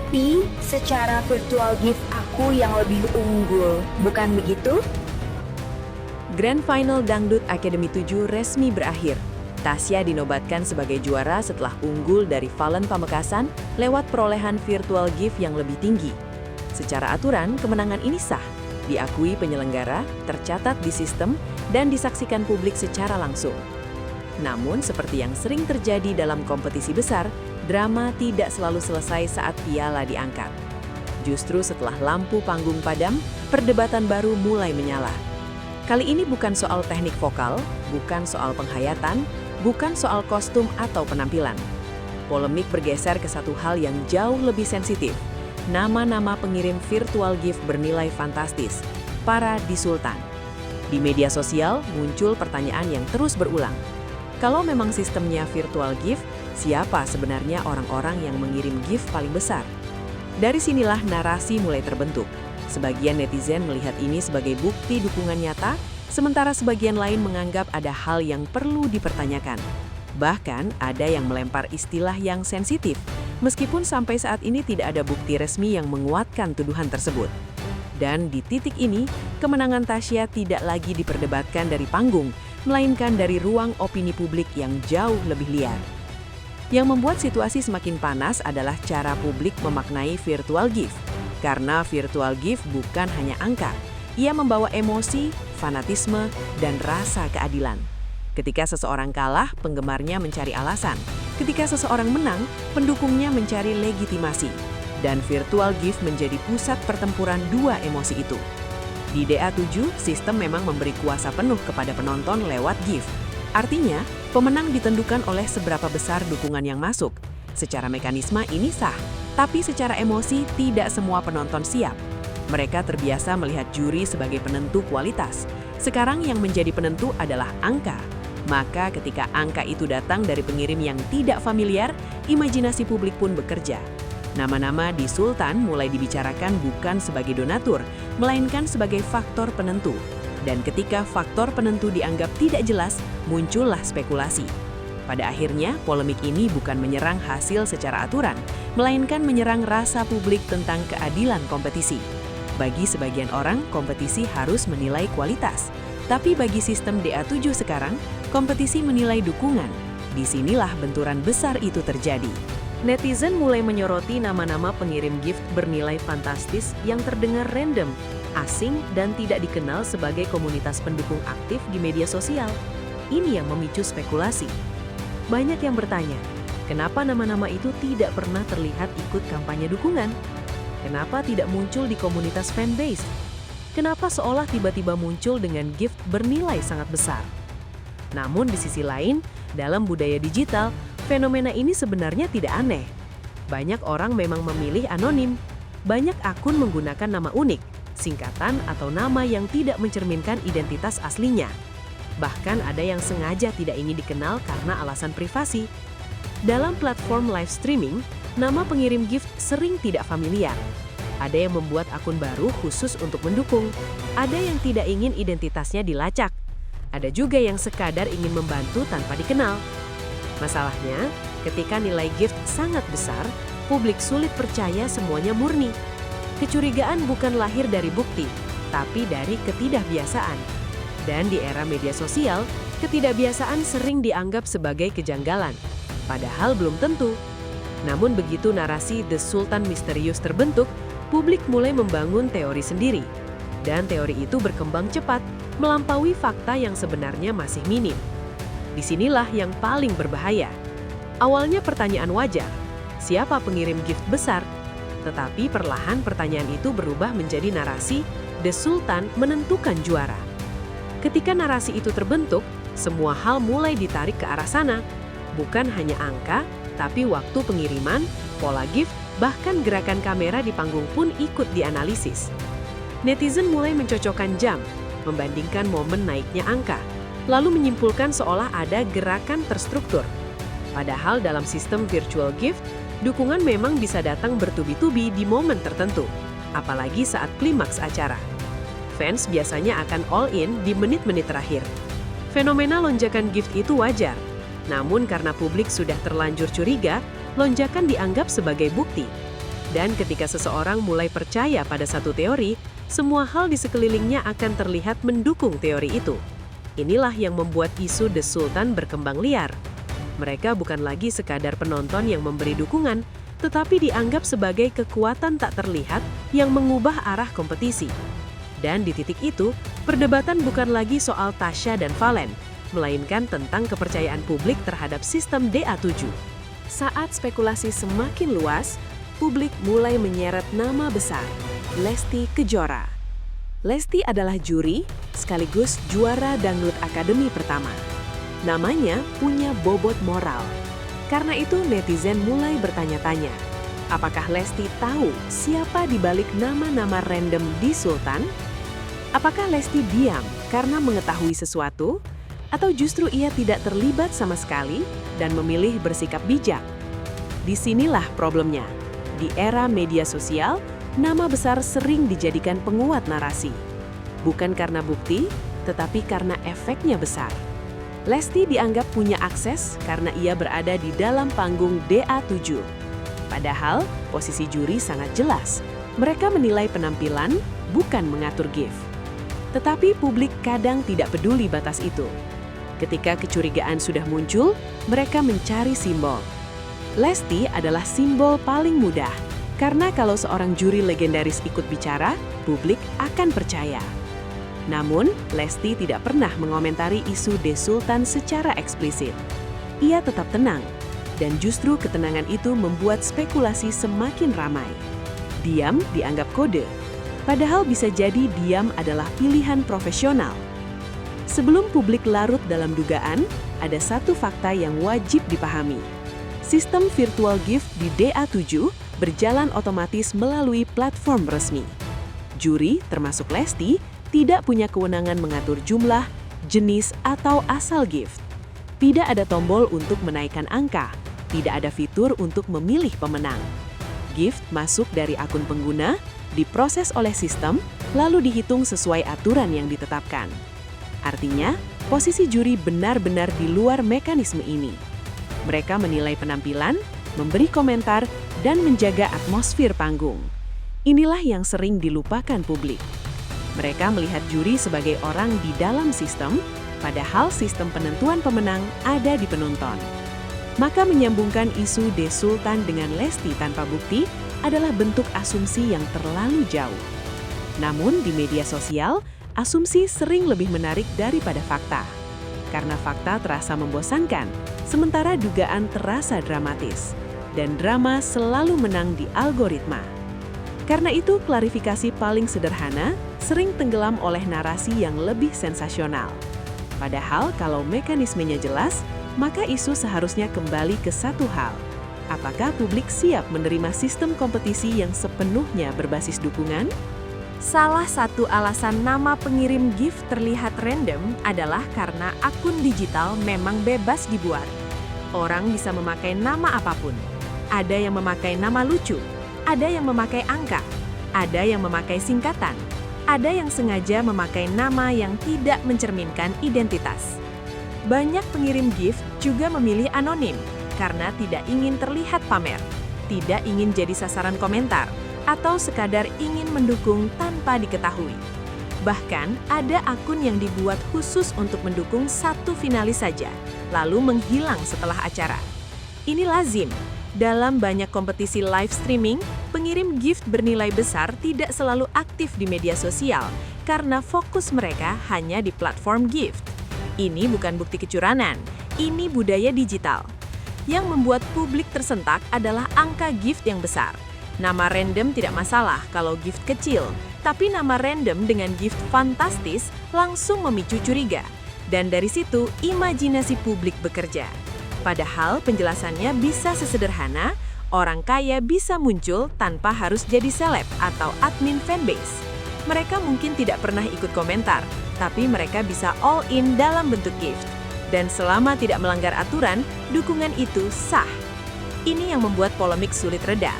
Tapi secara virtual gift aku yang lebih unggul, bukan begitu? Grand Final Dangdut Academy 7 resmi berakhir. Tasya dinobatkan sebagai juara setelah unggul dari Valen Pamekasan lewat perolehan virtual gift yang lebih tinggi. Secara aturan, kemenangan ini sah, diakui penyelenggara, tercatat di sistem, dan disaksikan publik secara langsung. Namun, seperti yang sering terjadi dalam kompetisi besar, drama tidak selalu selesai saat piala diangkat. Justru setelah lampu panggung padam, perdebatan baru mulai menyala. Kali ini bukan soal teknik vokal, bukan soal penghayatan, bukan soal kostum atau penampilan. Polemik bergeser ke satu hal yang jauh lebih sensitif. Nama-nama pengirim virtual gift bernilai fantastis, para Disultan. Di media sosial muncul pertanyaan yang terus berulang. Kalau memang sistemnya virtual gift, siapa sebenarnya orang-orang yang mengirim gift paling besar? Dari sinilah narasi mulai terbentuk. Sebagian netizen melihat ini sebagai bukti dukungan nyata, sementara sebagian lain menganggap ada hal yang perlu dipertanyakan. Bahkan ada yang melempar istilah yang sensitif, meskipun sampai saat ini tidak ada bukti resmi yang menguatkan tuduhan tersebut. Dan di titik ini, kemenangan Tasya tidak lagi diperdebatkan dari panggung, melainkan dari ruang opini publik yang jauh lebih liar. Yang membuat situasi semakin panas adalah cara publik memaknai virtual gift. Karena virtual gift bukan hanya angka, ia membawa emosi, fanatisme, dan rasa keadilan. Ketika seseorang kalah, penggemarnya mencari alasan. Ketika seseorang menang, pendukungnya mencari legitimasi. Dan virtual gift menjadi pusat pertempuran dua emosi itu. Di DA7, sistem memang memberi kuasa penuh kepada penonton lewat gift. Artinya, pemenang ditentukan oleh seberapa besar dukungan yang masuk. Secara mekanisme ini sah, tapi secara emosi tidak semua penonton siap. Mereka terbiasa melihat juri sebagai penentu kualitas. Sekarang yang menjadi penentu adalah angka. Maka ketika angka itu datang dari pengirim yang tidak familiar, imajinasi publik pun bekerja. Nama-nama di Sultan mulai dibicarakan bukan sebagai donatur, melainkan sebagai faktor penentu. Dan ketika faktor penentu dianggap tidak jelas, muncullah spekulasi. Pada akhirnya, polemik ini bukan menyerang hasil secara aturan, melainkan menyerang rasa publik tentang keadilan kompetisi. Bagi sebagian orang, kompetisi harus menilai kualitas. Tapi bagi sistem DA7 sekarang, kompetisi menilai dukungan. Disinilah benturan besar itu terjadi. Netizen mulai menyoroti nama-nama pengirim gift bernilai fantastis yang terdengar random, asing, dan tidak dikenal sebagai komunitas pendukung aktif di media sosial. Ini yang memicu spekulasi. Banyak yang bertanya, kenapa nama-nama itu tidak pernah terlihat ikut kampanye dukungan? Kenapa tidak muncul di komunitas fanbase? Kenapa seolah tiba-tiba muncul dengan gift bernilai sangat besar? Namun di sisi lain, dalam budaya digital, fenomena ini sebenarnya tidak aneh. Banyak orang memang memilih anonim. Banyak akun menggunakan nama unik, singkatan atau nama yang tidak mencerminkan identitas aslinya. Bahkan ada yang sengaja tidak ingin dikenal karena alasan privasi. Dalam platform live streaming, nama pengirim gift sering tidak familiar. Ada yang membuat akun baru khusus untuk mendukung. Ada yang tidak ingin identitasnya dilacak. Ada juga yang sekadar ingin membantu tanpa dikenal. Masalahnya, ketika nilai gift sangat besar, publik sulit percaya semuanya murni. Kecurigaan bukan lahir dari bukti, tapi dari ketidakbiasaan. Dan di era media sosial, ketidakbiasaan sering dianggap sebagai kejanggalan. Padahal belum tentu. Namun begitu narasi The Sultan misterius terbentuk, publik mulai membangun teori sendiri. Dan teori itu berkembang cepat, melampaui fakta yang sebenarnya masih minim. Disinilah yang paling berbahaya. Awalnya pertanyaan wajar, siapa pengirim gift besar? Tetapi perlahan pertanyaan itu berubah menjadi narasi, The Sultan menentukan juara. Ketika narasi itu terbentuk, semua hal mulai ditarik ke arah sana. Bukan hanya angka, tapi waktu pengiriman, pola gift, bahkan gerakan kamera di panggung pun ikut dianalisis. Netizen mulai mencocokkan jam, membandingkan momen naiknya angka, lalu menyimpulkan seolah ada gerakan terstruktur. Padahal dalam sistem virtual gift, dukungan memang bisa datang bertubi-tubi di momen tertentu, apalagi saat klimaks acara. Fans biasanya akan all in di menit-menit terakhir. Fenomena lonjakan gift itu wajar, namun karena publik sudah terlanjur curiga, lonjakan dianggap sebagai bukti. Dan ketika seseorang mulai percaya pada satu teori, semua hal di sekelilingnya akan terlihat mendukung teori itu. Inilah yang membuat isu The Sultan berkembang liar. Mereka bukan lagi sekadar penonton yang memberi dukungan, tetapi dianggap sebagai kekuatan tak terlihat yang mengubah arah kompetisi. Dan di titik itu, perdebatan bukan lagi soal Tasya dan Valen, melainkan tentang kepercayaan publik terhadap sistem DA7. Saat spekulasi semakin luas, publik mulai menyeret nama besar, Lesti Kejora. Lesti adalah juri sekaligus juara Dangdut Akademi pertama. Namanya punya bobot moral. Karena itu netizen mulai bertanya-tanya, apakah Lesti tahu siapa di balik nama-nama random di Sultan? Apakah Lesti diam karena mengetahui sesuatu? Atau justru ia tidak terlibat sama sekali dan memilih bersikap bijak? Disinilah problemnya. Di era media sosial, nama besar sering dijadikan penguat narasi. Bukan karena bukti, tetapi karena efeknya besar. Lesti dianggap punya akses karena ia berada di dalam panggung DA7. Padahal, posisi juri sangat jelas. Mereka menilai penampilan, bukan mengatur gift. Tetapi publik kadang tidak peduli batas itu. Ketika kecurigaan sudah muncul, mereka mencari simbol. Lesti adalah simbol paling mudah, karena kalau seorang juri legendaris ikut bicara, publik akan percaya. Namun, Lesti tidak pernah mengomentari isu The Sultan secara eksplisit. Ia tetap tenang, dan justru ketenangan itu membuat spekulasi semakin ramai. Diam dianggap kode, padahal bisa jadi diam adalah pilihan profesional. Sebelum publik larut dalam dugaan, ada satu fakta yang wajib dipahami. Sistem virtual gift di DA7 berjalan otomatis melalui platform resmi. Juri, termasuk Lesti, tidak punya kewenangan mengatur jumlah, jenis, atau asal gift. Tidak ada tombol untuk menaikkan angka, tidak ada fitur untuk memilih pemenang. Gift masuk dari akun pengguna, diproses oleh sistem, lalu dihitung sesuai aturan yang ditetapkan. Artinya, posisi juri benar-benar di luar mekanisme ini. Mereka menilai penampilan, memberi komentar, dan menjaga atmosfer panggung. Inilah yang sering dilupakan publik. Mereka melihat juri sebagai orang di dalam sistem, padahal sistem penentuan pemenang ada di penonton. Maka menyambungkan isu The Sultan dengan Lesti tanpa bukti adalah bentuk asumsi yang terlalu jauh. Namun di media sosial, asumsi sering lebih menarik daripada fakta. Karena fakta terasa membosankan, sementara dugaan terasa dramatis. Dan drama selalu menang di algoritma. Karena itu, klarifikasi paling sederhana sering tenggelam oleh narasi yang lebih sensasional. Padahal kalau mekanismenya jelas, maka isu seharusnya kembali ke satu hal. Apakah publik siap menerima sistem kompetisi yang sepenuhnya berbasis dukungan? Salah satu alasan nama pengirim gift terlihat random adalah karena akun digital memang bebas dibuat. Orang bisa memakai nama apapun. Ada yang memakai nama lucu, ada yang memakai angka, ada yang memakai singkatan, ada yang sengaja memakai nama yang tidak mencerminkan identitas. Banyak pengirim gift juga memilih anonim karena tidak ingin terlihat pamer, tidak ingin jadi sasaran komentar, atau sekadar ingin mendukung tanpa diketahui. Bahkan ada akun yang dibuat khusus untuk mendukung satu finalis saja, lalu menghilang setelah acara. Ini lazim. Dalam banyak kompetisi live streaming, pengirim gift bernilai besar tidak selalu aktif di media sosial karena fokus mereka hanya di platform gift. Ini bukan bukti kecurangan, ini budaya digital. Yang membuat publik tersentak adalah angka gift yang besar. Nama random tidak masalah kalau gift kecil, tapi nama random dengan gift fantastis langsung memicu curiga. Dan dari situ, imajinasi publik bekerja. Padahal penjelasannya bisa sesederhana, orang kaya bisa muncul tanpa harus jadi seleb atau admin fanbase. Mereka mungkin tidak pernah ikut komentar, tapi mereka bisa all in dalam bentuk gift. Dan selama tidak melanggar aturan, dukungan itu sah. Ini yang membuat polemik sulit reda.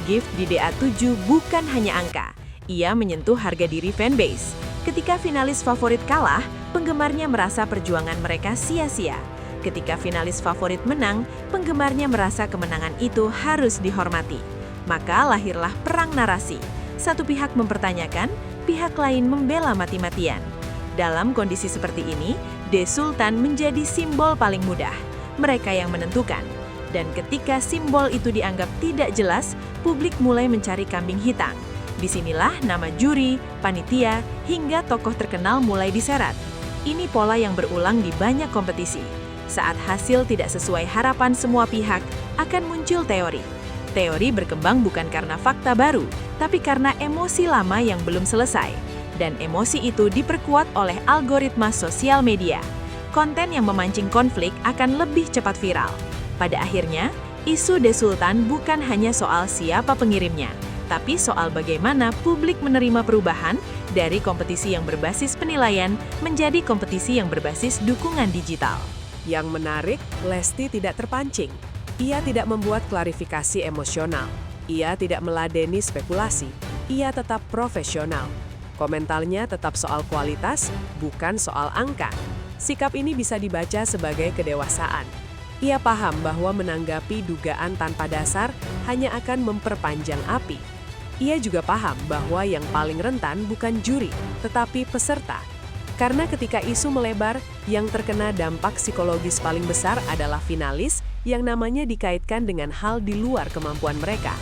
Gift di DA7 bukan hanya angka, ia menyentuh harga diri fanbase. Ketika finalis favorit kalah, penggemarnya merasa perjuangan mereka sia-sia. Ketika finalis favorit menang, penggemarnya merasa kemenangan itu harus dihormati. Maka lahirlah perang narasi. Satu pihak mempertanyakan, pihak lain membela mati-matian. Dalam kondisi seperti ini, The Sultan menjadi simbol paling mudah. Mereka yang menentukan. Dan ketika simbol itu dianggap tidak jelas, publik mulai mencari kambing hitam. Disinilah nama juri, panitia, hingga tokoh terkenal mulai diseret. Ini pola yang berulang di banyak kompetisi. Saat hasil tidak sesuai harapan semua pihak, akan muncul teori. Teori berkembang bukan karena fakta baru, tapi karena emosi lama yang belum selesai. Dan emosi itu diperkuat oleh algoritma sosial media. Konten yang memancing konflik akan lebih cepat viral. Pada akhirnya, isu The Sultan bukan hanya soal siapa pengirimnya, tapi soal bagaimana publik menerima perubahan dari kompetisi yang berbasis penilaian menjadi kompetisi yang berbasis dukungan digital. Yang menarik, Lesti tidak terpancing. Ia tidak membuat klarifikasi emosional. Ia tidak meladeni spekulasi. Ia tetap profesional. Komentarnya tetap soal kualitas, bukan soal angka. Sikap ini bisa dibaca sebagai kedewasaan. Ia paham bahwa menanggapi dugaan tanpa dasar hanya akan memperpanjang api. Ia juga paham bahwa yang paling rentan bukan juri, tetapi peserta. Karena ketika isu melebar, yang terkena dampak psikologis paling besar adalah finalis yang namanya dikaitkan dengan hal di luar kemampuan mereka.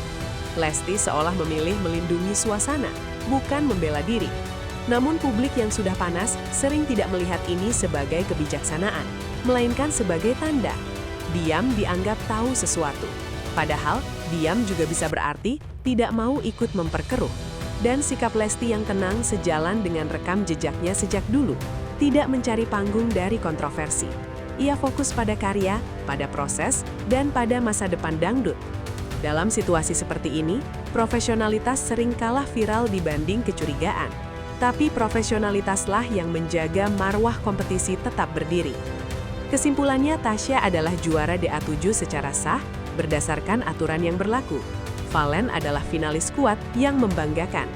Lesti seolah memilih melindungi suasana, bukan membela diri. Namun publik yang sudah panas sering tidak melihat ini sebagai kebijaksanaan, melainkan sebagai tanda. Diam dianggap tahu sesuatu. Padahal, diam juga bisa berarti tidak mau ikut memperkeruh. Dan sikap Lesti yang tenang sejalan dengan rekam jejaknya sejak dulu, tidak mencari panggung dari kontroversi. Ia fokus pada karya, pada proses, dan pada masa depan dangdut. Dalam situasi seperti ini, profesionalitas sering kalah viral dibanding kecurigaan. Tapi profesionalitaslah yang menjaga marwah kompetisi tetap berdiri. Kesimpulannya, Tasya adalah juara DA7 secara sah, berdasarkan aturan yang berlaku. Valen adalah finalis kuat yang membanggakan.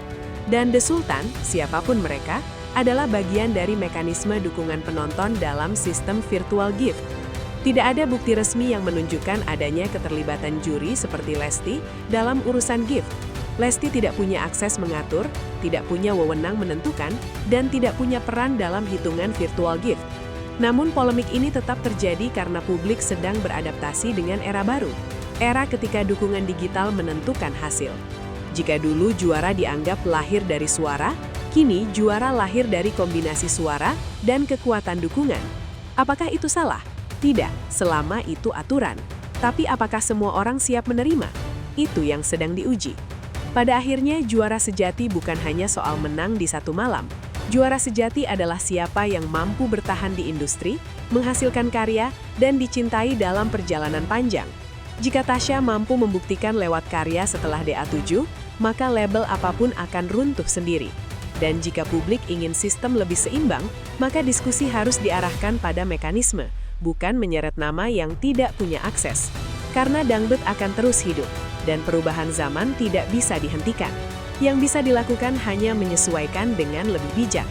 Dan The Sultan, siapapun mereka, adalah bagian dari mekanisme dukungan penonton dalam sistem virtual gift. Tidak ada bukti resmi yang menunjukkan adanya keterlibatan juri seperti Lesti dalam urusan gift. Lesti tidak punya akses mengatur, tidak punya wewenang menentukan, dan tidak punya peran dalam hitungan virtual gift. Namun polemik ini tetap terjadi karena publik sedang beradaptasi dengan era baru. Era ketika dukungan digital menentukan hasil. Jika dulu juara dianggap lahir dari suara, kini juara lahir dari kombinasi suara dan kekuatan dukungan. Apakah itu salah? Tidak, selama itu aturan. Tapi apakah semua orang siap menerima? Itu yang sedang diuji. Pada akhirnya, juara sejati bukan hanya soal menang di satu malam. Juara sejati adalah siapa yang mampu bertahan di industri, menghasilkan karya, dan dicintai dalam perjalanan panjang. Jika Tasya mampu membuktikan lewat karya setelah DA7, maka label apapun akan runtuh sendiri. Dan jika publik ingin sistem lebih seimbang, maka diskusi harus diarahkan pada mekanisme, bukan menyeret nama yang tidak punya akses. Karena dangdut akan terus hidup, dan perubahan zaman tidak bisa dihentikan. Yang bisa dilakukan hanya menyesuaikan dengan lebih bijak.